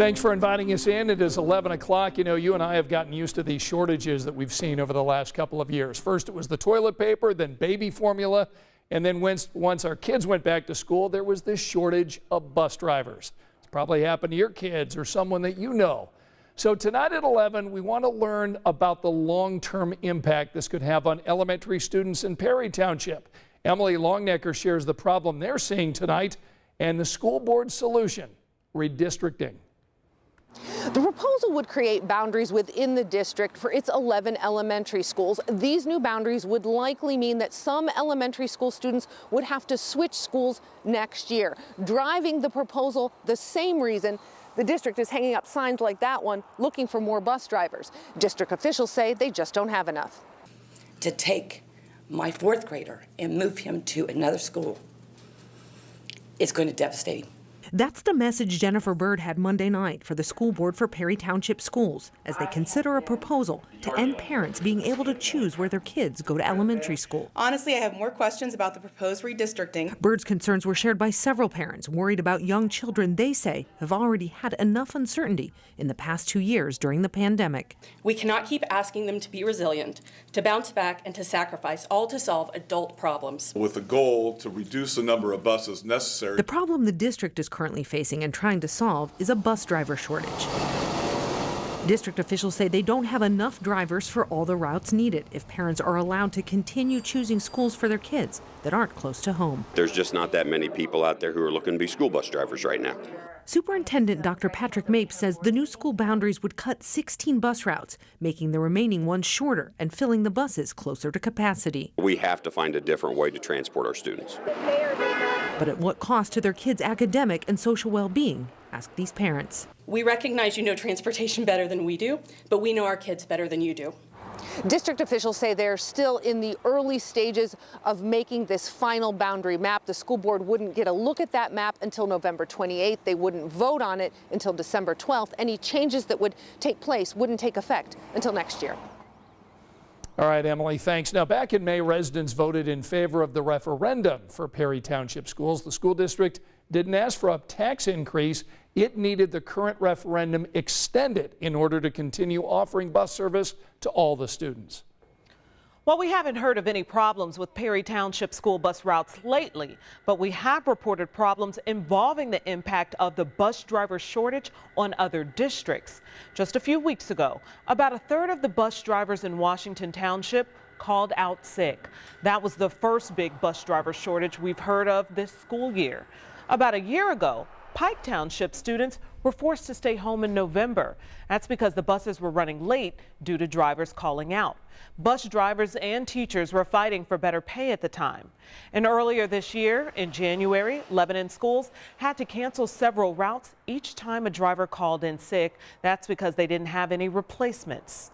Thanks for inviting us in. It is 11 o'clock. You know, you and I have gotten used to these shortages that we've seen over the last couple of years. First it was the toilet paper, then baby formula, and then once our kids went back to school, there was this shortage of bus drivers. It's probably happened to your kids or someone that you know. So tonight at 11, we want to learn about the long-term impact this could have on elementary students in Perry Township. Emily Longnecker shares the problem they're seeing tonight and the school board's solution, redistricting. The proposal would create boundaries within the district for its 11 elementary schools. These new boundaries would likely mean that some elementary school students would have to switch schools next year. Driving the proposal, the same reason the district is hanging up signs like that one, looking for more bus drivers. District officials say they just don't have enough. To take my fourth grader and move him to another school, it's going to devastate him. That's the message Jennifer Bird had Monday night for the school board for Perry Township schools as they consider a proposal to end parents being able to choose where their kids go to elementary school. Honestly, I have more questions about the proposed redistricting. Bird's concerns were shared by several parents worried about young children they say have already had enough uncertainty in the past 2 years during the pandemic. We cannot keep asking them to be resilient, to bounce back, and to sacrifice, all to solve adult problems. With the goal to reduce the number of buses necessary. The problem the district is currently facing and trying to solve is a bus driver shortage. District officials say they don't have enough drivers for all the routes needed if parents are allowed to continue choosing schools for their kids that aren't close to home. There's just not that many people out there who are looking to be school bus drivers right now. Superintendent Dr. Patrick Mapes says the new school boundaries would cut 16 bus routes, making the remaining ones shorter and filling the buses closer to capacity. We have to find a different way to transport our students. But at what cost to their kids' academic and social well-being? Ask these parents. We recognize you know transportation better than we do, but we know our kids better than you do. District officials say they're still in the early stages of making this final boundary map. The school board wouldn't get a look at that map until November 28th. They wouldn't vote on it until December 12th. Any changes that would take place wouldn't take effect until next year. All right, Emily, thanks. Now, back in May, residents voted in favor of the referendum for Perry Township schools. The school district didn't ask for a tax increase. It needed the current referendum extended in order to continue offering bus service to all the students. Well, we haven't heard of any problems with Perry Township school bus routes lately, but we have reported problems involving the impact of the bus driver shortage on other districts. Just a few weeks ago, about a third of the bus drivers in Washington Township called out sick. That was the first big bus driver shortage we've heard of this school year. About a year ago, Pike Township students were forced to stay home in November. That's because the buses were running late due to drivers calling out. Bus drivers and teachers were fighting for better pay at the time. And earlier this year, in January, Lebanon schools had to cancel several routes each time a driver called in sick. That's because they didn't have any replacements.